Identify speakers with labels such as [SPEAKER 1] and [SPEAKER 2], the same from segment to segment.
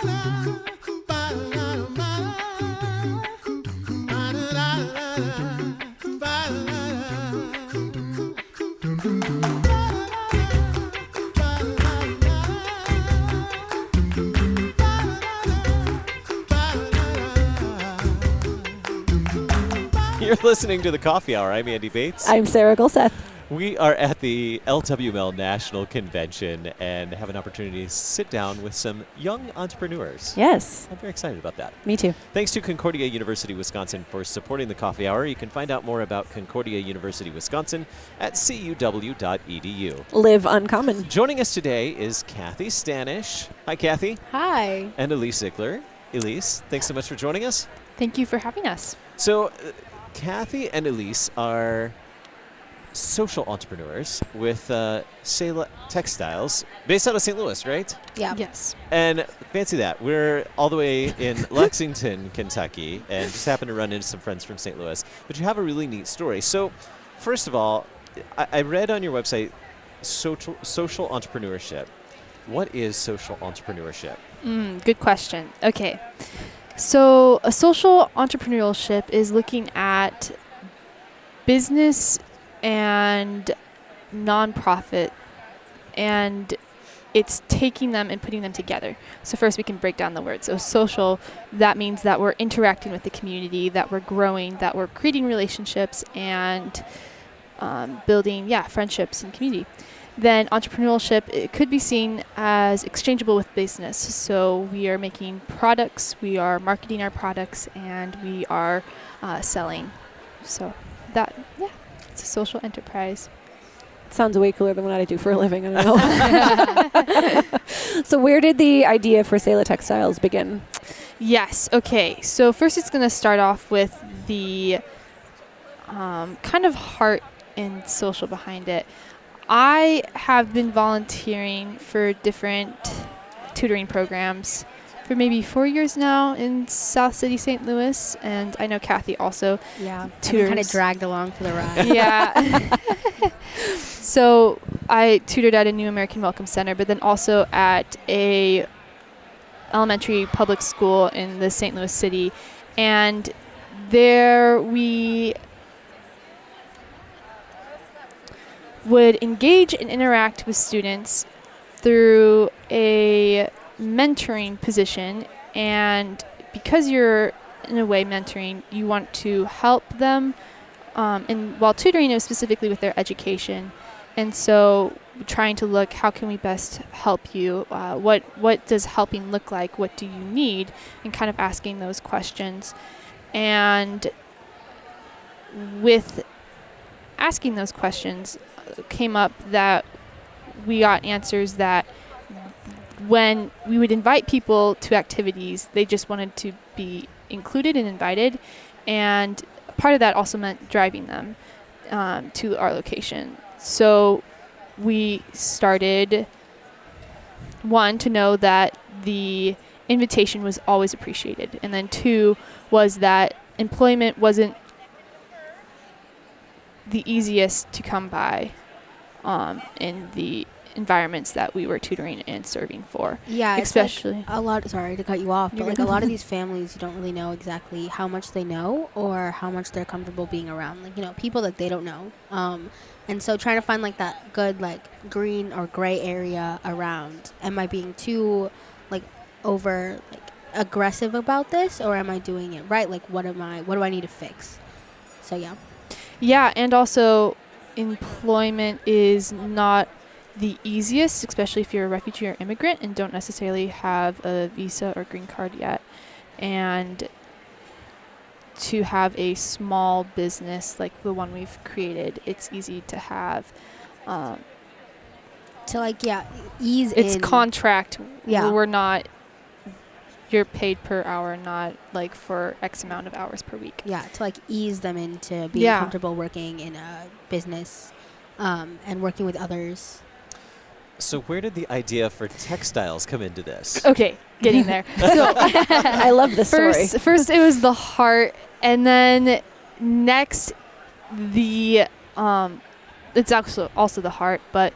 [SPEAKER 1] You're listening to The Coffee Hour. I'm Andy Bates.
[SPEAKER 2] I'm Sarah Gulseth.
[SPEAKER 1] We are at the LWML National Convention and have an opportunity to sit down with some young entrepreneurs.
[SPEAKER 2] Yes.
[SPEAKER 1] I'm very excited about that.
[SPEAKER 2] Me too.
[SPEAKER 1] Thanks to Concordia University, Wisconsin for supporting The Coffee Hour. You can find out more about Concordia University, Wisconsin at cuw.edu.
[SPEAKER 2] Live uncommon.
[SPEAKER 1] Joining us today is Cathy Stanish. Hi, Cathy.
[SPEAKER 3] Hi.
[SPEAKER 1] And Elise Zeigler. Elise, thanks so much for joining us.
[SPEAKER 3] Thank you for having us.
[SPEAKER 1] So, Cathy and Elise are social entrepreneurs with Selah Textiles, based out of St. Louis, right?
[SPEAKER 3] Yeah. Yes.
[SPEAKER 1] And fancy that. We're all the way in Lexington, Kentucky, and just happened to run into some friends from St. Louis. But you have a really neat story. So, first of all, I read on your website social entrepreneurship. What is social entrepreneurship?
[SPEAKER 3] Good question. Okay. So a social entrepreneurship is looking at business and nonprofit, and it's taking them and putting them together. So first we can break down the word. So social, that means that we're interacting with the community, that we're growing, that we're creating relationships and building, friendships and community. Then entrepreneurship, it could be seen as exchangeable with business. So we are making products, we are marketing our products, and we are selling. So that, it's a social enterprise.
[SPEAKER 2] Sounds way cooler than what I do for a living. I don't know. So where did the idea for Selah Textiles begin?
[SPEAKER 3] Yes. Okay. So first it's going to start off with the kind of heart and social behind it. I have been volunteering for different tutoring programs for maybe 4 years now in South City, St. Louis, and I know Cathy also tutors.
[SPEAKER 4] Kind of dragged along for the ride.
[SPEAKER 3] Yeah. So I tutored at a New American Welcome Center, but then also at a elementary public school in the St. Louis city, and there we would engage and interact with students through a mentoring position. And because you're, in a way, mentoring, you want to help them. And while tutoring, it was specifically with their education. And so trying to look, how can we best help you? What does helping look like? What do you need? And kind of asking those questions. And with asking those questions, came up that we got answers that when we would invite people to activities, they just wanted to be included and invited, and part of that also meant driving them to our location. So we started, one, to know that the invitation was always appreciated, and then two was that employment wasn't the easiest to come by in the environments that we were tutoring and serving for.
[SPEAKER 4] Yeah,
[SPEAKER 3] especially
[SPEAKER 4] like a lot. Sorry to cut you off, but like a lot of these families, you don't really know exactly how much they know or how much they're comfortable being around. Like, people that they don't know. And so trying to find like that good like green or gray area around. Am I being too like over like aggressive about this, or am I doing it right? Like, what do I need to fix? So yeah.
[SPEAKER 3] Yeah, and also employment is not the easiest, especially if you're a refugee or immigrant and don't necessarily have a visa or green card yet. And to have a small business like the one we've created, it's easy to have.
[SPEAKER 4] Ease
[SPEAKER 3] it's
[SPEAKER 4] in.
[SPEAKER 3] Contract.
[SPEAKER 4] Yeah.
[SPEAKER 3] We're not, you're paid per hour, not like for X amount of hours per week.
[SPEAKER 4] Yeah, to like ease them into being comfortable working in a business and working with others.
[SPEAKER 1] So where did the idea for textiles come into this?
[SPEAKER 3] Okay, getting there. So
[SPEAKER 2] I love this story.
[SPEAKER 3] First it was the heart, and then next the it's also the heart, but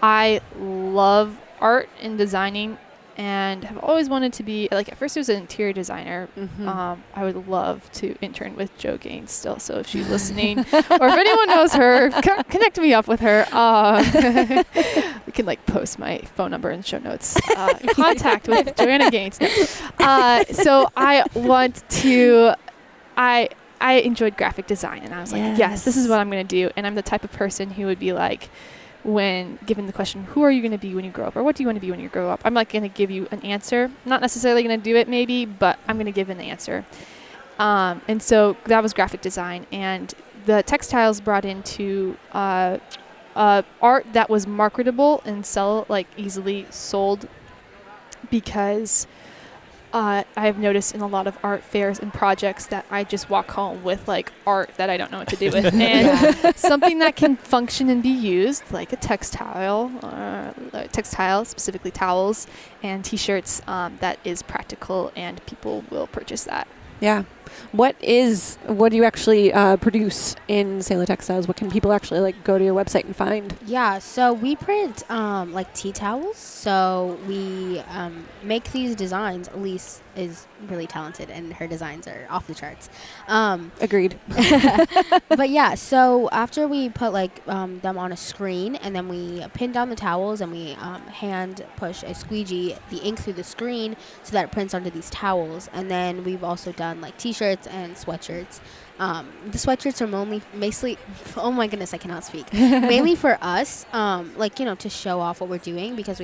[SPEAKER 3] I love art and designing and have always wanted to be, like, at first it was an interior designer.
[SPEAKER 2] Mm-hmm.
[SPEAKER 3] I would love to intern with Jo Gaines still, so if she's listening or if anyone knows her, connect me up with her. We can, like, post my phone number in show notes. Contact with Joanna Gaines. So I want to, I enjoyed graphic design, and I was like, yes, this is what I'm going to do. And I'm the type of person who would be like, when given the question, who are you going to be when you grow up, or what do you want to be when you grow up, I'm like going to give you an answer. Not necessarily going to do it maybe, but I'm going to give an answer. And so that was graphic design, and the textiles brought into art that was marketable and easily sold, because I have noticed in a lot of art fairs and projects that I just walk home with, like, art that I don't know what to do with. And something that can function and be used, like a textile, specifically towels and T-shirts, that is practical and people will purchase that.
[SPEAKER 2] Yeah. What do you actually produce in Selah Textiles? What can people actually, like, go to your website and find?
[SPEAKER 4] Yeah, so we print like tea towels. So we make these designs. Elise is really talented, and her designs are off the charts.
[SPEAKER 2] Agreed.
[SPEAKER 4] But yeah, so after we put, like, them on a screen, and then we pin down the towels, and we hand push a squeegee the ink through the screen so that it prints onto these towels. And then we've also done, like, T-shirts and sweatshirts. The sweatshirts are basically, oh my goodness, I cannot speak. Mainly for us, like, to show off what we're doing, because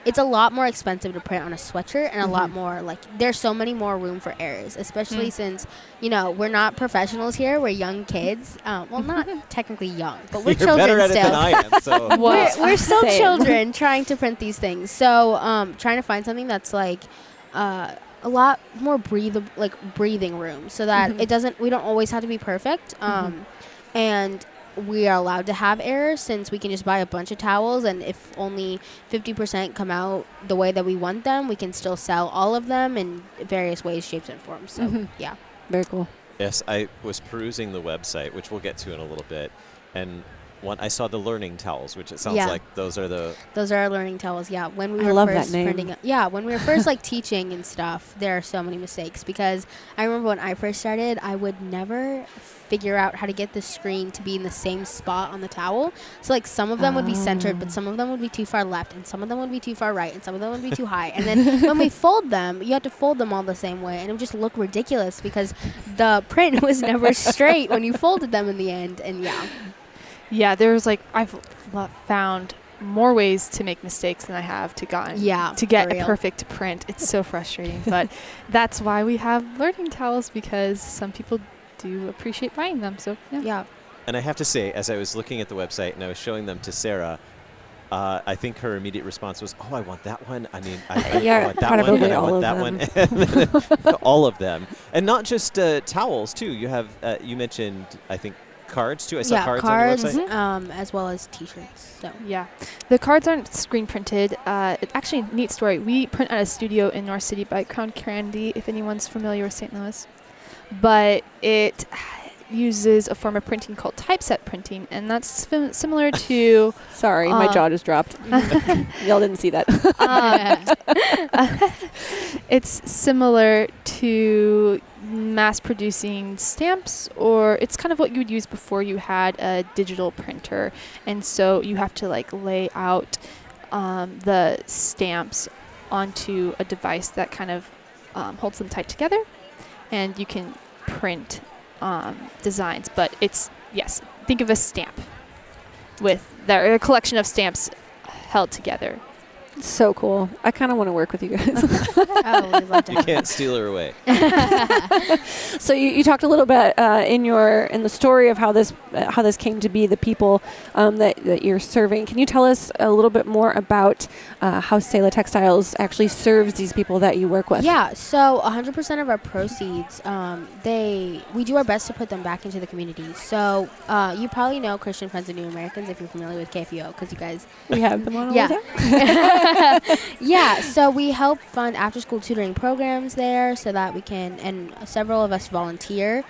[SPEAKER 4] it's a lot more expensive to print on a sweatshirt, and a lot more, like, there's so many more room for errors, especially since, we're not professionals here. We're young kids. Well, not technically young, but we're
[SPEAKER 1] You're
[SPEAKER 4] children
[SPEAKER 1] better at
[SPEAKER 4] still.
[SPEAKER 1] it than I am. So
[SPEAKER 4] We're still
[SPEAKER 2] Same.
[SPEAKER 4] children trying to print these things. So trying to find something that's, like, a lot more breathing room, so that we don't always have to be perfect. And we are allowed to have errors, since we can just buy a bunch of towels, and if only 50% come out the way that we want them, we can still sell all of them in various ways, shapes, and forms. So yeah.
[SPEAKER 2] Very cool.
[SPEAKER 1] yes, I was perusing the website, which we'll get to in a little bit, and I saw the learning towels, which it sounds like those are
[SPEAKER 4] our learning towels. Yeah, when we
[SPEAKER 2] I
[SPEAKER 4] were
[SPEAKER 2] love
[SPEAKER 4] first
[SPEAKER 2] that name.
[SPEAKER 4] printing, when we were first, like, teaching and stuff, there are so many mistakes, because I remember when I first started, I would never figure out how to get the screen to be in the same spot on the towel. So, like, some of them would be centered, but some of them would be too far left, and some of them would be too far right, and some of them would be too high. And then when we fold them, you have to fold them all the same way, and it would just look ridiculous, because the print was never straight when you folded them in the end. And
[SPEAKER 3] Yeah, there's, like, I've found more ways to make mistakes than I have to get
[SPEAKER 4] for
[SPEAKER 3] a
[SPEAKER 4] real.
[SPEAKER 3] perfect print. It's so frustrating, but that's why we have learning towels, because some people do appreciate buying them. So yeah.
[SPEAKER 1] And I have to say, as I was looking at the website and I was showing them to Sarah, I think her immediate response was, "Oh, I want that one. I mean, I want that one, and I want that one, and all of them, and not just towels too. You have you mentioned, I think, cards too. I saw cards on your website,
[SPEAKER 4] as well as T-shirts. So
[SPEAKER 3] yeah, the cards aren't screen printed. It's actually a neat story. We print at a studio in North City by Crown Candy, if anyone's familiar with St. Louis, but it uses a form of printing called typeset printing, and that's similar to
[SPEAKER 2] Sorry, my jaw just dropped. Y'all didn't see that.
[SPEAKER 3] it's similar to mass producing stamps, or it's kind of what you would use before you had a digital printer, and so you have to, like, lay out the stamps onto a device that kind of holds them tight together, and you can print designs. But think of a stamp with a collection of stamps held together.
[SPEAKER 2] So cool. I kind of want to work with you guys.
[SPEAKER 4] we'd love to.
[SPEAKER 1] you can't steal her away.
[SPEAKER 2] So you talked a little bit in the story of how this came to be, the people that you're serving. Can you tell us a little bit more about how Selah Textiles actually serves these people that you work with?
[SPEAKER 4] Yeah, so 100% of our proceeds, we do our best to put them back into the community. So you probably know Christian Friends of New Americans if you're familiar with KFUO, because you guys...
[SPEAKER 2] We have them on all the time.
[SPEAKER 4] Yeah, so we help fund after-school tutoring programs there so that we can, and several of us volunteer.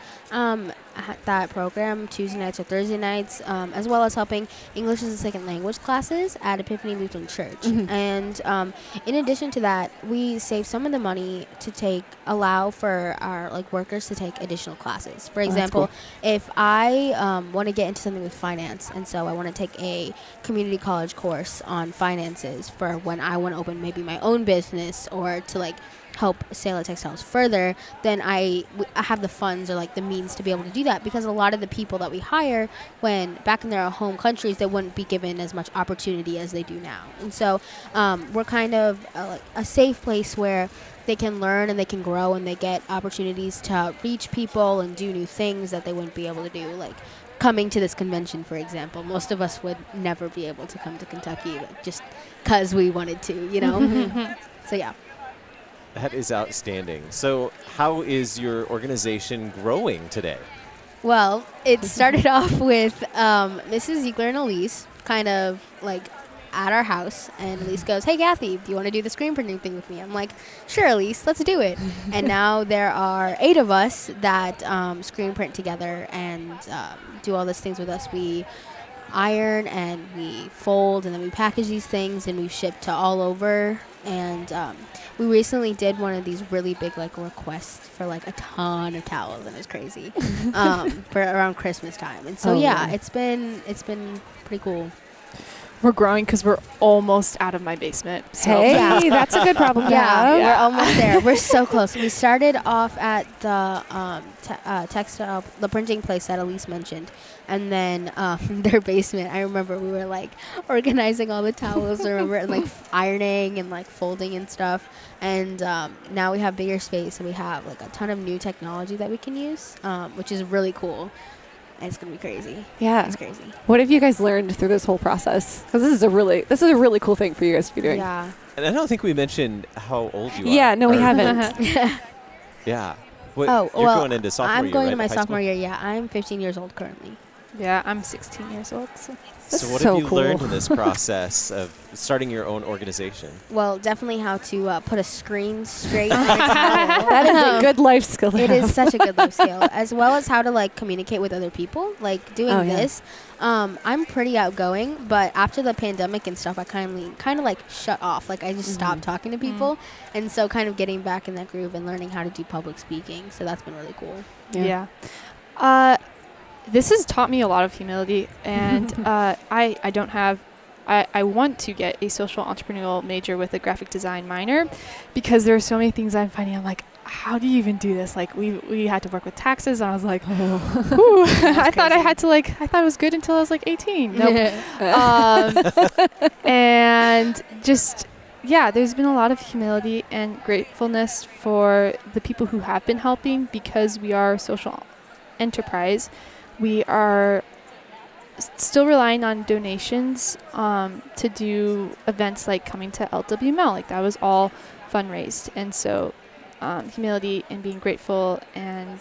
[SPEAKER 4] that program Tuesday nights or Thursday nights, as well as helping English as a second language classes at Epiphany Lutheran Church.
[SPEAKER 2] Mhm.
[SPEAKER 4] And in addition to that, we save some of the money to allow for our workers to take additional classes. For example, if I want to get into something with finance, and so I want to take a community college course on finances for when I want to open maybe my own business or to help Selah Textiles further, then I have the funds or the means to be able to do that, because a lot of the people that we hire when back in their home countries, they wouldn't be given as much opportunity as they do now. And so we're kind of a safe place where they can learn and they can grow and they get opportunities to reach people and do new things that they wouldn't be able to do, coming to this convention, for example. Most of us would never be able to come to Kentucky just because we wanted to, So yeah.
[SPEAKER 1] That is outstanding. So how is your organization growing today?
[SPEAKER 4] Well, it started off with Mrs. Zeigler and Elise kind of at our house, and Elise goes, "Hey, Cathy, do you want to do the screen printing thing with me?" I'm like, "Sure, Elise, let's do it." And now there are 8 of us that screen print together and do all these things with us. We iron and we fold and then we package these things and we ship to all over. And we recently did one of these really big requests for a ton of towels, and it was crazy for around Christmas time. And so it's been pretty cool.
[SPEAKER 3] We're growing because we're almost out of my basement. So.
[SPEAKER 2] Hey, that's a good problem to have.
[SPEAKER 4] We're almost there. We're so close. We started off at the the printing place that Elise mentioned, and then their basement. I remember we were organizing all the towels. I remember and ironing and folding and stuff. And now we have bigger space, and we have a ton of new technology that we can use, which is really cool. And it's gonna be crazy.
[SPEAKER 2] Yeah,
[SPEAKER 4] it's crazy.
[SPEAKER 2] What have you guys learned through this whole process? Because this is a really cool thing for you guys to be doing.
[SPEAKER 4] Yeah.
[SPEAKER 1] And I don't think we mentioned how old you are.
[SPEAKER 2] Yeah, no, we haven't.
[SPEAKER 1] Yeah.
[SPEAKER 4] You're
[SPEAKER 1] going into sophomore year,
[SPEAKER 4] I'm going
[SPEAKER 1] right,
[SPEAKER 4] to my
[SPEAKER 1] high
[SPEAKER 4] sophomore
[SPEAKER 1] school?
[SPEAKER 4] year. Yeah, I'm 15 years old currently.
[SPEAKER 3] Yeah, I'm 16 years old.
[SPEAKER 1] So what
[SPEAKER 2] so
[SPEAKER 1] have you
[SPEAKER 2] cool.
[SPEAKER 1] learned in this process of starting your own organization?
[SPEAKER 4] Well, definitely how to put a screen straight on a towel.
[SPEAKER 2] That is a good life skill to
[SPEAKER 4] It
[SPEAKER 2] have.
[SPEAKER 4] is such a good life skill, as well as how to communicate with other people. Doing this, I'm pretty outgoing, but after the pandemic and stuff, I kind of shut off. I just stopped talking to people, and so kind of getting back in that groove and learning how to do public speaking. So that's been really cool.
[SPEAKER 3] Yeah. This has taught me a lot of humility, and I don't have. I want to get a social entrepreneurial major with a graphic design minor, because there are so many things I'm finding. I'm like, how do you even do this? We had to work with taxes, and I was like, ooh, I thought I had to I thought it was good until I was 18. Nope. And just there's been a lot of humility and gratefulness for the people who have been helping, because we are a social enterprise. We are still relying on donations to do events like coming to LWML. That was all fundraised. And so humility and being grateful and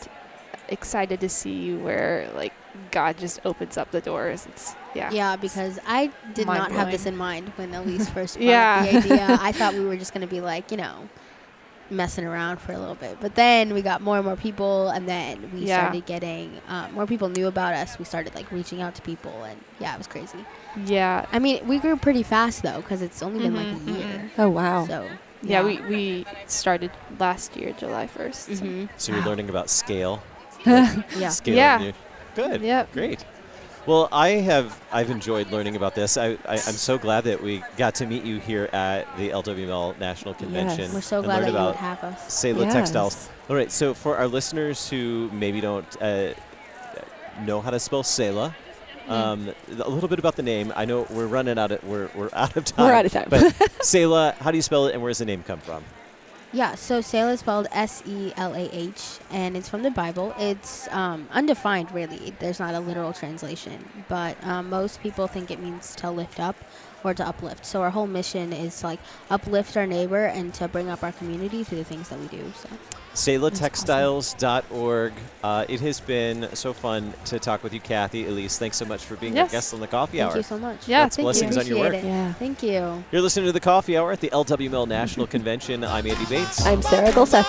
[SPEAKER 3] excited to see where God just opens up the doors.
[SPEAKER 4] Yeah, because I did not have this in mind when Elise first brought
[SPEAKER 3] Yeah.
[SPEAKER 4] up the idea. I thought we were just going to be messing around for a little bit, but then we got more and more people, and then we started getting more people knew about us. We started reaching out to people, and it was crazy.
[SPEAKER 3] Yeah.
[SPEAKER 4] I mean, we grew pretty fast though, because it's only been a year.
[SPEAKER 2] Oh wow.
[SPEAKER 4] So
[SPEAKER 3] we started last year, July 1st.
[SPEAKER 1] So you're learning about scale.
[SPEAKER 4] Yeah.
[SPEAKER 1] Scale.
[SPEAKER 3] Yeah.
[SPEAKER 1] Good.
[SPEAKER 3] Yep.
[SPEAKER 1] Great. Well, I've enjoyed learning about this. I'm so glad that we got to meet you here at the LWML National Convention.
[SPEAKER 2] Yes.
[SPEAKER 4] We're so
[SPEAKER 1] and
[SPEAKER 4] glad
[SPEAKER 1] learn
[SPEAKER 4] that you
[SPEAKER 1] about
[SPEAKER 4] would have us.
[SPEAKER 1] Selah
[SPEAKER 2] Yes.
[SPEAKER 1] Textiles. All right, so for our listeners who maybe don't know how to spell Selah, a little bit about the name. I know we're running out of we're out of time.
[SPEAKER 2] We're out of time.
[SPEAKER 1] But Selah, how do you spell it, and where does the name come from?
[SPEAKER 4] Yeah, so Selah is spelled S-E-L-A-H, and it's from the Bible. It's undefined, really. There's not a literal translation, but most people think it means to lift up or to uplift. So our whole mission is to uplift our neighbor and to bring up our community through the things that we do. So
[SPEAKER 1] SelahTextiles.org. It has been so fun to talk with you, Cathy. Elise, thanks so much for being our guest on the Coffee Hour.
[SPEAKER 4] Thank you so much.
[SPEAKER 3] Yeah,
[SPEAKER 1] Lots of blessings on your work.
[SPEAKER 4] Appreciate it.
[SPEAKER 2] Yeah.
[SPEAKER 4] Thank you.
[SPEAKER 1] You're listening to the Coffee Hour at the LWML National Convention. I'm Andy Bates.
[SPEAKER 2] I'm Sarah Gulseth.